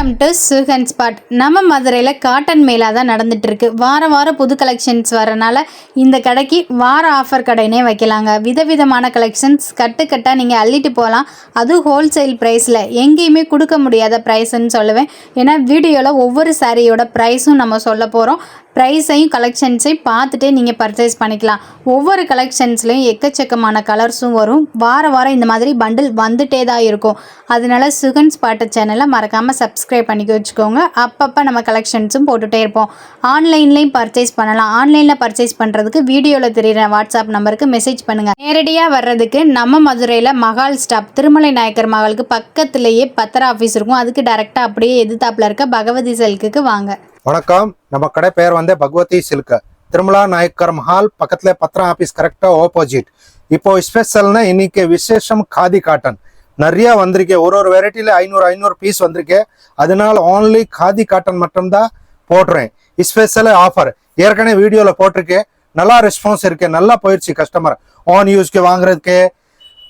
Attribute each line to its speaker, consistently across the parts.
Speaker 1: Welcome to Sugan spot. நம்ம மதுரையில் cotton மேலா தான் நடந்துட்டு இருக்கு. வாரம் புது கலெக்ஷன்ஸ் வரனால இந்த கடைக்கு வார ஆஃபர் கடைனே வைக்கலாங்க. விதவிதமான கலெக்ஷன்ஸ் கட்டாக நீங்கள் அள்ளிட்டு போகலாம். அதுவும் ஹோல்சேல் ப்ரைஸில் எங்கேயுமே கொடுக்க முடியாத ப்ரைஸ்ன்னு சொல்லுவேன். ஏன்னா வீடியோவில் ஒவ்வொரு சாரியோட ப்ரைஸும் நம்ம சொல்ல போகிறோம். ப்ரைஸையும் கலெக்ஷன்ஸையும் பார்த்துட்டே நீங்கள் பர்ச்சேஸ் பண்ணிக்கலாம். ஒவ்வொரு கலெக்ஷன்ஸ்லையும் எக்கச்சக்கமான கலர்ஸும் வரும். வாரம் இந்த மாதிரி பண்டில் வந்துட்டே தான் இருக்கும். அதனால சுகன் ஸ்பாட் சேனலை மறக்காமல் சப்ஸ்கிரைப் பண்ணி வச்சுக்கோங்க. அப்பப்போ நம்ம கலெக்ஷன்ஸும் போட்டுகிட்டே இருப்போம். ஆன்லைன்லேயும் பர்ச்சேஸ் பண்ணலாம். ஆன்லைனில் பர்ச்சேஸ் பண்ணுறதுக்கு வீடியோவில் தெரிகிற வாட்ஸ்அப் நம்பருக்கு மெசேஜ் பண்ணுங்கள். நேரடியாக வர்றதுக்கு நம்ம மதுரையில் மகால் ஸ்டாப் திருமலை நாயக்கர் மகாலுக்கு பக்கத்துலேயே பத்திர ஆஃபீஸ் இருக்கும். அதுக்கு டைரெக்டாக அப்படியே எதிர்த்தாப்பில் இருக்க பகவதி சில்க்குக்கு வாங்க.
Speaker 2: வணக்கம். நம்ம கடை பேர் வந்து பகவதி சில்க், திருமலா நாயக்கர் மஹால் பக்கத்துல பத்திர ஆபீஸ் கரெக்டா ஆப்போசிட். இப்போ ஸ்பெஷல்னா இன்னைக்கு விசேஷம் காதி காட்டன் நிறைய வந்திருக்கு. ஒரு வெரைட்டில 500 பீஸ் வந்திருக்கு. அதனால ஓன்லி காதி காட்டன் மட்டும் தான் போடுறேன். ஸ்பெஷல் ஆஃபர் ஏற்கனவே வீடியோல போட்டிருக்கேன். நல்லா ரெஸ்பான்ஸ் இருக்கு, நல்லா போயிடுச்சு. கஸ்டமர் ஆன் யூஸ்க்கு வாங்குறதுக்கு,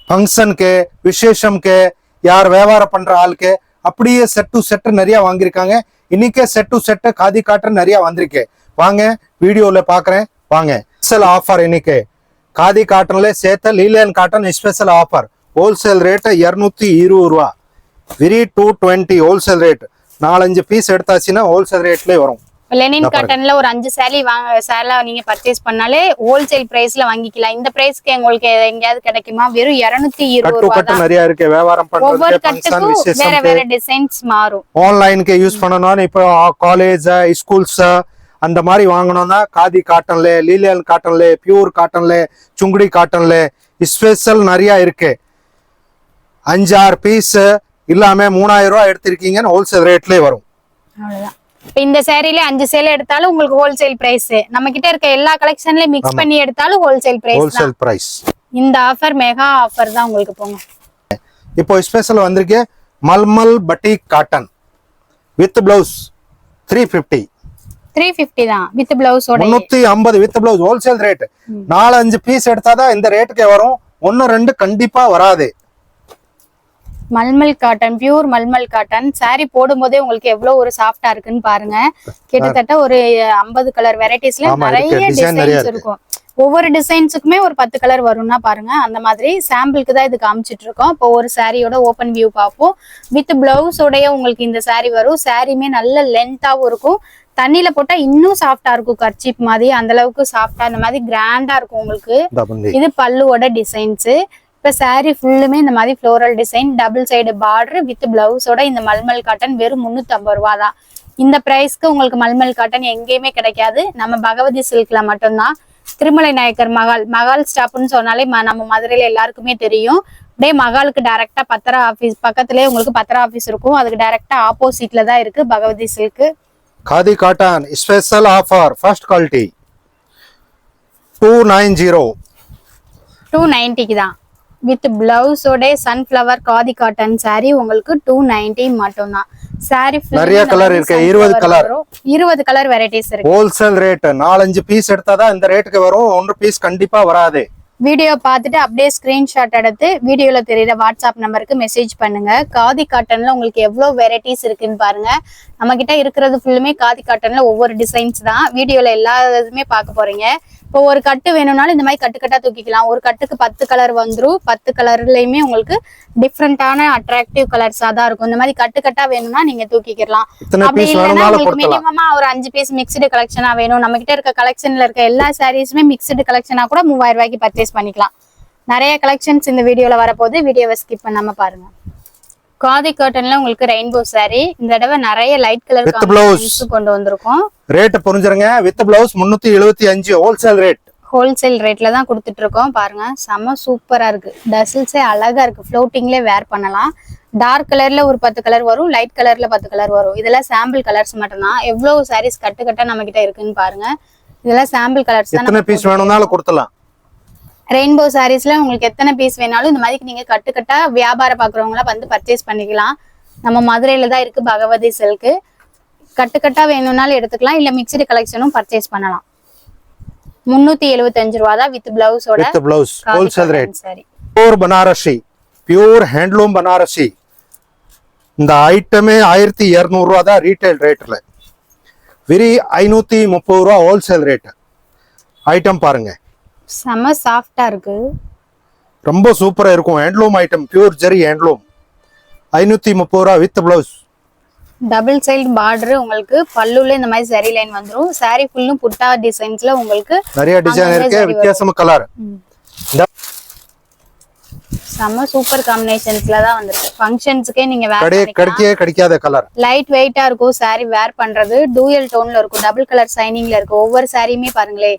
Speaker 2: ஃபங்க்ஷனுக்கு, விசேஷம்க்கு, யார் வியாபாரம் பண்ற ஆளுக்கு அப்படியே செட் டு செட் நிறைய வாங்கியிருக்காங்க. இன்னைக்கே set to set khadi cotton நிறைய வந்திருக்கு. வாங்க வீடியோல பாக்குறேன் வாங்க. ஸ்பெஷல் ஆஃபர் இன்னைக்கு காதி காட்டன்ல சேர்த்த லீலியன் cotton special offer. Wholesale rate 220 ரூபா, வெரி 220 ஹோல்சேல் ரேட். 4-5 பீஸ் எடுத்தாச்சுன்னா ஹோல்சேல் ரேட்லயே வரும்.
Speaker 3: லெனின் காட்டன்ல ஒரு 5 சேலை நீங்க பர்ச்சேஸ் பண்ணாலே ஹோல்சேல் பிரைஸ்ல வாங்கிக்கலாம். இந்த பிரைஸ்க்கு உங்களுக்கு எங்கயாவது கிடைக்குமா? வெறும் 220 ரூபாய் தான்.
Speaker 2: நிறைய இருக்கு. வியாபாரம்
Speaker 3: ஒவ்வொரு கட்டுக்கும் வேற டிசைன்ஸ் மாறும்.
Speaker 2: ஆன்லைனுக்கு யூஸ் பண்ணனும்னா இப்போ காலேஜ் ஸ்கூல்ஸ் அந்த மாதிரி வாங்கணும்னா காதி காட்டன்ல, லீலியன் காட்டன்ல, பியூர் காட்டன்ல, சுங்குடி காட்டன்ல ஸ்பெஷல் நிறைய இருக்கு. 5-6 பீஸ் இல்லாம 3000 ரூபாய் எடுத்திருக்கீங்கன்னு ஹோல்சேல் ரேட்லயே வரும்.
Speaker 3: அவ்வளவுதான். இந்த சேரீல 5 சேலை எடுத்தாலும் உங்களுக்கு ஹோல்சேல் பிரைஸ். நம்ம கிட்ட இருக்க எல்லா கலெக்ஷன்லயும் மிக்ஸ் பண்ணி எடுத்தாலும் ஹோல்சேல் பிரைஸ். இந்த ஆஃபர் மெகா ஆஃபர் தான் உங்களுக்கு. போங்க
Speaker 2: இப்போ ஸ்பெஷல் வந்திருக்கு mulmul batik cotton with blouse 350
Speaker 3: தான் வித் பிளவுஸோட.
Speaker 2: 350 with blouse wholesale rate. 4-5 piece எடுத்தாதான் இந்த ரேட்டுக்கு வரும். 1-2 கண்டிப்பா வராது.
Speaker 3: Mulmul cotton, pure mulmul cotton sari போடும் போதே உங்களுக்கு எவ்வளவு ஒரு சாஃப்டா இருக்குன்னு பாருங்க. கிட்டத்தட்ட ஒரு 50 கலர் வெரைட்டிஸ்ல நிறைய டிசைன்ஸ் இருக்கும். ஒவ்வொரு டிசைன்ஸுக்குமே ஒரு 10 கலர் வரும்னா பாருங்க. அந்த மாதிரி சாம்பிளுக்கு தான் இது காமிச்சிட்டு இருக்கோம். இப்போ ஒரு சாரியோட ஓபன் வியூ பார்ப்போம். வித் பிளவுஸோடய உங்களுக்கு இந்த சாரி வரும். சாரியுமே நல்ல லென்த்தாவும் இருக்கும். தண்ணியில போட்டா இன்னும் சாஃப்டா இருக்கும். கர்ச்சீப் மாதிரி அந்த அளவுக்கு சாஃப்டா இந்த மாதிரி கிராண்டா இருக்கும் உங்களுக்கு. இது பல்லுவோட டிசைன்ஸ். இப்ப சாரி ஃபுல்லுமே இந்த மாதிரி floral design, double side border with பிளவுஸோட இந்த மல்மல் காட்டன் வெறும் 350 ரூபா தான். இந்த பிரைஸ்க்கு உங்களுக்கு மல்மல் காட்டன் எங்கேயுமே கிடைக்காது. நம்ம பகவதி சில்க்ல மட்டும்தான். திருமலை நாயக்கர் மகால் ஸ்டாப்னு சொன்னாலே நம்ம மதுரையில எல்லாருக்குமே தெரியும். அப்படியே மகாலுக்கு டைரக்டா பத்திர ஆபீஸ் பக்கத்துலயே உங்களுக்கு பத்திர ஆபீஸ் இருக்கும். அதுக்கு டைரக்டா ஆப்போசிட்ல தான் இருக்கு Bhagavathi silk.
Speaker 2: Khadi cotton special offer first quality
Speaker 3: 290 தான். வித் பிளவுஸோட சன்ஃபிளவர் காதி காட்டன் சாரி உங்களுக்கு 290 மட்டும் தான். சாரி
Speaker 2: நிறைய கலர் இருக்கு.
Speaker 3: 20 கலர் வெரைட்டிஸ் இருக்கு.
Speaker 2: ஹோல்சேல் ரேட் 4-5 பீஸ் எடுத்தாதான் இந்த ரேட்டுக்கு வரும். 1 பீஸ் கண்டிப்பா வராது.
Speaker 3: வீடியோ பார்த்துட்டு அப்படியே ஸ்கிரீன்ஷாட் எடுத்து வீடியோல தெரியுற வாட்ஸ்அப் நம்பருக்கு மெசேஜ் பண்ணுங்க. காதி காட்டன்ல உங்களுக்கு எவ்வளவு வெரைட்டிஸ் இருக்குன்னு பாருங்க. நம்ம கிட்ட இருக்கிறது ஃபுல்லுமே காதி காட்டன்ல ஒவ்வொரு டிசைன்ஸ் தான். வீடியோல எல்லா இதுமே பார்க்க போறீங்க. இப்போ ஒரு கட்டு வேணும்னாலும் இந்த மாதிரி கட்டா தூக்கிக்கலாம். ஒரு கட்டுக்கு 10 கலர் வந்துடும். 10 கலர்லயுமே உங்களுக்கு டிஃப்ரெண்டான அட்ராக்டிவ் கலர்ஸா தான் இருக்கும். இந்த மாதிரி கட்டா வேணும்னா நீங்க தூக்கிக்கலாம். அப்படி இல்லைன்னா உங்களுக்கு மினிமமா ஒரு 5 பீஸ் மிக்ஸ்டு கலெக்ஷனா வேணும். நம்ம கிட்ட இருக்க கலெக்ஷன்ல இருக்க எல்லா சாரீஸுமே மிக்ஸ்டு கலெக்ஷனா கூட 3000 ரூபாய்க்கு பர்ச்சேஸ் பண்ணிக்கலாம். நிறைய கலெக்ஷன்ஸ் இந்த வீடியோல வரப்போகுது. வீடியோவை ஸ்கிப் பண்ணாம பாருங்க. காதி காட்டன்ல உங்களுக்கு ரெயின்போ சாரி இந்த தடவை நிறைய லைட் கலர் காம்பினேஷன்ஸ் கொண்டு வந்திருக்கோம்.
Speaker 2: ரேட் புரிஞ்சுருங்க. With blouse 375 wholesale rate.
Speaker 3: Wholesale ரேட்ல தான் கொடுத்துட்டு இருக்கோம். பாருங்க செம சூப்பரா இருக்கு. டசில்ஸே அழகா இருக்கு. ஃப்ளோட்டிங்ல வேர் பண்ணலாம். டார்க் கலர்ல ஒரு 10 கலர் வரும். லைட் கலர்ல 10 கலர் வரும். இதெல்லாம் சாம்பிள் கலர்ஸ் மட்டும் தான். எவ்வளவு சாரீஸ் கட்டா நம்ம கிட்ட இருக்குன்னு பாருங்க. இதெல்லாம் சாம்பிள் கலர்ஸ் தான்.
Speaker 2: எத்தனை பீஸ் வேணும்னாலும் கொடுத்தலாம்.
Speaker 3: ரெயின்போ சாரீஸ்ல உங்களுக்கு எத்தனை பீஸ் வேணாலும் இந்த மாதிரி நீங்க கட்டா வியாபாரம் பாக்குறவங்களா வந்து பர்ச்சேஸ் பண்ணிக்கலாம். நம்ம மதுரையில தான் இருக்கு பகவதி சில்க். கட்டா வேணும்னாலும் எடுத்துக்கலாம். இல்ல மிக்ஸ்டு கலெக்ஷனும் பர்ச்சேஸ் பண்ணலாம். 375 ரூபா தான் வித் பிளவுஸோட.
Speaker 2: With blouse wholesale rate. Pure Banarasi, pure handloom Banarasi இந்த ஐட்டமே 1200 ரூபா தான் ரீட்டைல் ரேட்ல, வெரி 530 ரூபா ஹோல்சேல் ரேட். ஐட்டம் பாருங்க,
Speaker 3: செம சாஃப்டா இருக்கு.
Speaker 2: ரொம்ப சூப்பரா இருக்கும். ஹேண்ட்லூம் ஐட்டம், பியூர் ஜெரி ஹேண்ட்லூம். 530 ரூபா with blouse.
Speaker 3: Double side border உங்களுக்கு, பல்லுல இந்த மாதிரி சரி லைன் வந்துரும். சாரி ஃபுல்லும் புட்டா டிசைன்ஸ்ல உங்களுக்கு
Speaker 2: நிறைய டிசைன் இருக்கு, வித்தியாசமா கலர்.
Speaker 3: செம சூப்பர் காம்பினேஷன்ஸ்ல தான் வந்திருக்கு. ஃபங்க்ஷன்ஸ்க்கே நீங்க வேர்
Speaker 2: கிடைக்காத கலர்.
Speaker 3: லைட் வெயிட்டா இருக்கும் சாரி வேர் பண்றது. டூயல் டோன்ல இருக்கும், டபுள் கலர் ஷைனிங்ல இருக்கும். ஒவ்வொரு சாரியுமே பாருங்களே,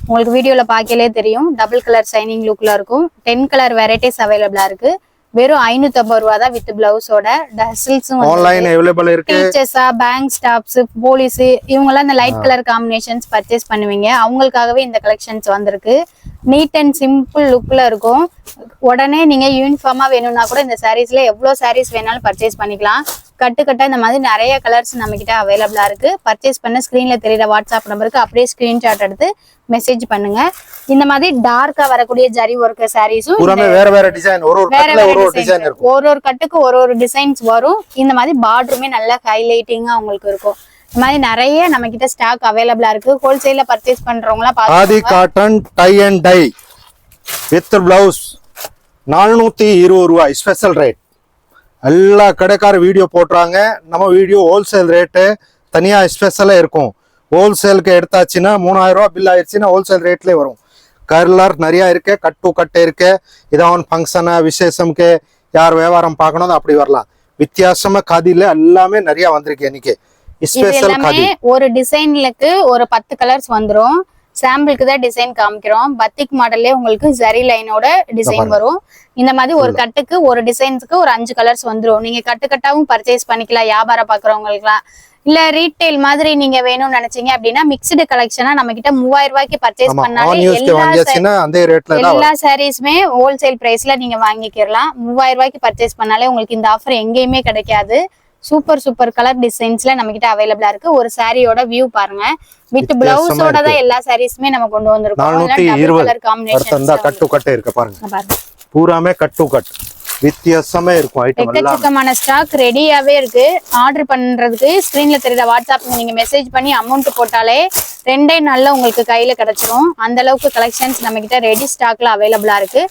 Speaker 3: உங்களுக்கு வீடியோல பாக்கலே தெரியும், டபுள் கலர் ஷைனிங் லுக்ல இருக்கும். 10 கலர் வெரைட்டிஸ் அவைலபிளா இருக்கு. வெறும் 550 ரூபா தான் வித் பிளவுஸோட. டசில்ஸும்
Speaker 2: ஆன்லைன் அவைலபிள் இருக்கு.
Speaker 3: டீச்சர்ஸா, பேங்க் ஸ்டாஃப்ஸ், போலீஸ் இவங்க எல்லாம் இந்த லைட் கலர் காம்பினேஷன்ஸ் பர்ச்சேஸ் பண்ணுவீங்க. அவங்களுக்காகவே இந்த கலெக்ஷன்ஸ் வந்திருக்கு. நீட் அண்ட் சிம்பிள் லுக்ல இருக்கும். உடனே நீங்க யூனிஃபார்மா வேணும்னா கூட இந்த சாரீஸ்ல எவ்வளவு சாரீஸ் வேணாலும் பர்ச்சேஸ் பண்ணிக்கலாம். கட்டு இந்த மாதிரி நிறைய கலர்ஸ் நம்ம கிட்ட அவைலபிளா இருக்கு. பர்ச்சேஸ் பண்ண ஸ்கிரீன்ல தெரியுற வாட்ஸ்அப் நம்பருக்கு அப்படியே ஸ்கிரீன்ஷாட் எடுத்து மெசேஜ் பண்ணுங்க. இந்த மாதிரி டார்க்கா வரக்கூடிய ஜரி ஒர்க் சாரீஸும்
Speaker 2: வேற வேற டிசைன், ஒரு
Speaker 3: ஒரு கட்டுக்கு ஒரு டிசைன்ஸ் வரும். இந்த மாதிரி பார்டருமே நல்லா ஹைலைட்டிங்கா உங்களுக்கு இருக்கும். இந்த மாதிரி நிறைய நம்ம கிட்ட ஸ்டாக் அவைலபிளா இருக்கு. ஹோல்சேல்ல பர்ச்சேஸ் பண்றவங்களா
Speaker 2: Aadi cotton tie and tie with blouse 420 ரூபாய் ஸ்பெஷல் ரேட். எல்லா கடைக்கார வீடியோ போடுறாங்க, நம்ம வீடியோ ஹோல்சேல் ரேட்டு தனியா ஸ்பெஷலா இருக்கும். ஹோல்சேலுக்கு எடுத்தாச்சுன்னா 3000 ரூபாய் பில் ஆயிடுச்சுன்னா ஹோல்சேல் ரேட்லேயே வரும். கலர் நிறைய இருக்கு, கட் டு கட் இருக்கு. இதான் ஃபங்க்ஷனு விசேஷம்க்கு யார் வியாபாரம் பார்க்கணும் அப்படி வரலாம். வித்தியாசமா காதில எல்லாமே நிறைய வந்திருக்கு இன்னைக்கு. ஸ்பெஷல் காதி
Speaker 3: ஒரு டிசைன்லுக்கு ஒரு 10 கலர்ஸ் வந்துரும். சாம்பிளுக்கு தான் டிசைன் காமிக்கிறோம். பத்திக் மாடல்லே உங்களுக்கு ஜரி லைனோட டிசைன் வரும். இந்த மாதிரி ஒரு கட்டுக்கு ஒரு டிசைன்ஸ்க்கு ஒரு 5 கலர்ஸ் வந்துரும். நீங்க கட்டாவும் பர்ச்சேஸ் பண்ணிக்கலாம் வியாபாரம் பாக்குறவங்களுக்குலாம். இல்ல ரீட்டைல் மாதிரி நீங்க வேணும்னு நினைச்சீங்க அப்படின்னா மிக்ஸ்டு கலெக்ஷனா நம்ம கிட்ட 3000 ரூபாய்க்கு பர்ச்சேஸ் பண்ணாலே எல்லா சாரீஸ்மே ஹோல்சேல் பிரைஸ்ல நீங்க வாங்கிக்கலாம். 3000 ரூபாய்க்கு பர்ச்சேஸ் பண்ணாலே உங்களுக்கு இந்த ஆஃபர் எங்கேயுமே கிடைக்காது. சூப்பர் கலர் டிசைன்ஸ்ல நம்ம கிட்ட அவைலபிளா இருக்கு. ஒரு சாரியோட வியூ பாருங்க, வித் பிளவுஸோட தான் எல்லா சாரீஸ்மே நம்ம கொண்டு வந்திருக்கோம். Colour combination
Speaker 2: cut to cut இருக்கு பாருங்க, பூராமே கட் டு கட் வித்தியாசமா இருக்கும். ஐட்டம்
Speaker 3: எக்கச்சக்கமான ஸ்டாக் ரெடியாவே இருக்கு. ஆர்டர் பண்றதுக்கு ஸ்கிரீன்ல தெரியுற வாட்ஸ்அப்க்கு நீங்க மெசேஜ் பண்ணி அமௌண்ட் போட்டாலே 2 நாள்ல உங்களுக்கு கையில கிடைச்சிரும். அந்த அளவுக்கு கலெக்ஷன்ஸ் நம்ம கிட்ட ரெடி ஸ்டாக்ல அவைலபிளா இருக்கு.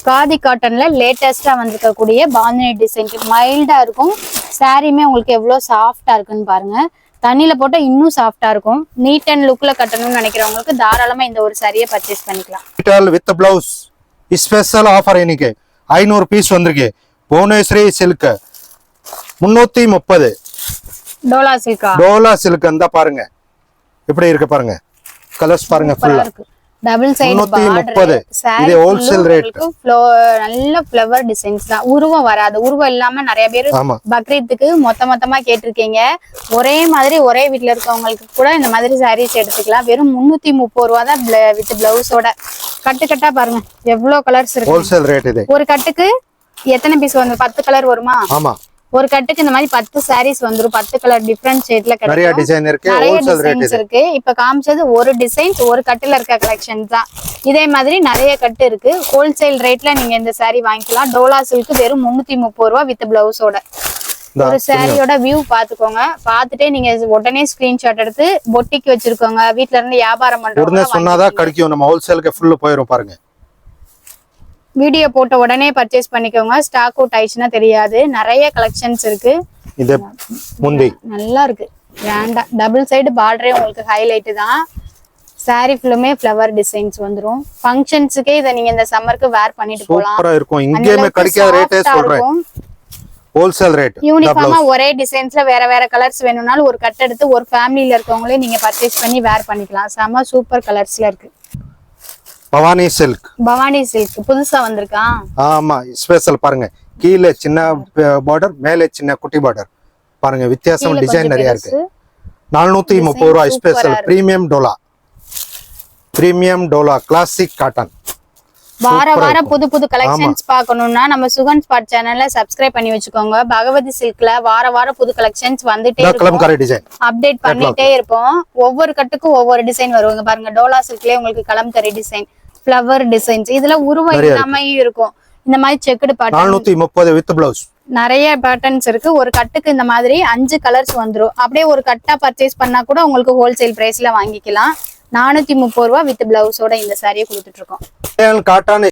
Speaker 3: காதி காட்டன்ல லேட்டஸ்டா வந்திருக்கக்கூடிய பாந்தினி டிசைன் மைல்டா இருக்கும். சாரியுமே உங்களுக்கு எவ்வளவு சாஃப்டா இருக்குன்னு பாருங்க. தண்ணியில போட்டா இன்னும் சாஃப்டா இருக்கும். நீட் அண்ட் லுக்ல கட்டணும்னு நினைக்கிறவங்களுக்கு தாராளமா இந்த ஒரு சாரியை பர்ச்சேஸ் பண்ணிக்கலாம்.
Speaker 2: வித் பிளவுஸ் ஸ்பெஷல் ஆஃபர் இன்னைக்கு 500 பீஸ் வந்திருக்கு. புவனேஸ்வரி சில்க் 330. டோலா சில்க் அந்த பாருங்க எப்படி இருக்கு பாருங்க. கலர்ஸ் பாருங்க ஃபுல்லா
Speaker 3: டபுள் சைடு
Speaker 2: 330. இது ஹோல்சேல் ரேட்.
Speaker 3: நல்ல ஃப்ளவர் டிசைன்ஸ் தான். உருவம் வராது. உருவம் இல்லாம நிறைய பேர் பக்ரீத்துக்கு மொத்தமா கேட்டிருக்கீங்க. ஒரே மாதிரி ஒரே வீட்டுல இருக்கவங்களுக்கு கூட இந்த மாதிரி சாரீஸ் எடுத்துக்கலாம். வெறும் 330 ரூபா தான் வித் பிளவுஸோட. கட்டா பாருங்க எவ்வளவு கலர்ஸ் இருக்கு.
Speaker 2: ஹோல்சேல் ரேட் இது.
Speaker 3: ஒரு கட்டுக்கு எத்தனை பீஸ் வந்து 10 கலர் வருமா?
Speaker 2: ஆமா,
Speaker 3: ஒரு கட்டுக்கு இந்த மாதிரி 10 சாரீஸ் வந்துரும். 10 கலர் டிஃபரண்ட் ஷேட்ல கிடைக்கும்.
Speaker 2: நிறைய டிசைன் இருக்கு. ஹோல்சேல் ரேட்
Speaker 3: இருக்கு. இப்ப காமிச்சது ஒரு டிசைன்ஸ் ஒரு கட்டுல இருக்க கலெக்ஷன் தான். இதே மாதிரி நிறைய கட்டு இருக்கு. ஹோல்சேல் ரேட்ல நீங்க இந்த சாரி வாங்கிக்கலாம். டோலா சில்க் வெறும் 330 ரூபா வித் பிளவுஸோட. ஒரு சாரியோட வியூ பாத்துக்கோங்க. பாத்துட்டே நீங்க உடனே ஸ்கிரீன்ஷாட் எடுத்து பொட்டிக்கு வச்சிருக்கோங்க. வீட்ல இருந்து வியாபாரம் பண்றவங்க
Speaker 2: சொன்னாதான் கிடைக்கும். நம்ம ஹோல்சேலுக்கு ஃபுல் போயிரும் பாருங்க.
Speaker 3: வீடியோ போட்ட உடனே பர்ச்சேஸ் பண்ணிக்கோங்க. ஸ்டாக் அவுட் ஆயிடுச்சுன்னா தெரியாது. நிறைய கலெக்ஷன்ஸ் இருக்கு.
Speaker 2: இது முந்தி
Speaker 3: நல்லா இருக்கு. கிராண்டா டபுள் சைடு பார்டரே உங்களுக்கு ஹைலைட் தான். சாரி ஃபுல்லுமே ஃப்ளவர் டிசைன்ஸ் வந்துரும். ஃபங்க்ஷன்ஸ்க்கே இத நீங்க இந்த சம்மருக்கு வேர் பண்ணிட்டு போலாம்.
Speaker 2: சூப்பரா இருக்கும். இங்கேயுமே கிடைக்காத ரேட்டே சொல்றேன். Wholesale rate.
Speaker 3: யூனிஃபார்மா ஒரே டிசைன்ஸ்ல வேற கலர்ஸ் வேணும்னாலும் ஒரு கட் எடுத்து ஒரு ஃபேமிலில இருக்கவங்களே நீங்க பர்ச்சேஸ் பண்ணி வேர் பண்ணிக்கலாம். செம சூப்பர் கலர்ஸ்ல இருக்கு.
Speaker 2: பவானி சில்க்
Speaker 3: புதுசா வந்திருக்கா?
Speaker 2: ஆமா, ஸ்பெஷல் பாருங்க. கீழே சின்ன பார்டர், மேலே சின்ன குட்டி பார்டர் பாருங்க. வித்தியாசம் டிசைன் நிறைய இருக்கு. 430 ரூபாய் special. Premium Dola classic cotton.
Speaker 3: வாரம் புது கலெக்ஷன்ஸ் பார்க்கணும்னா நம்ம சுகன் ஸ்பாட் சேனல்ல சப்ஸ்கிரைப் பண்ணி வச்சுக்கோங்க. பகவதி சில்க்ல வாரம் புது கலெக்ஷன்ஸ் வந்துட்டே இருக்கும். அப்டேட் பண்ணிட்டே இருப்போம். ஒவ்வொரு கட்டுக்கும் ஒவ்வொரு டிசைன் வருவாங்க பாருங்க. டோலா சில்க்லயே உங்களுக்கு கலம்கரி டிசைன், ஃப்ளவர் டிசைன்ஸ், இதுல உருவம் இல்லாம இருக்கும். இந்த மாதிரி செக்குடு பாட்டு
Speaker 2: 430 வித் பிளவுஸ்.
Speaker 3: நிறைய பேட்டர்ன்ஸ் இருக்கு. ஒரு கட்டுக்கு இந்த மாதிரி 5 கலர்ஸ் வந்துரும். அப்படியே ஒரு கட்டா பர்ச்சேஸ் பண்ணா கூட உங்களுக்கு ஹோல்சேல் பிரைஸ்ல வாங்கிக்கலாம். 430 ரூபா வித் பிளவுஸோட இந்த சாரியை கொடுத்துட்டு இருக்கோம்.
Speaker 2: காட்டன்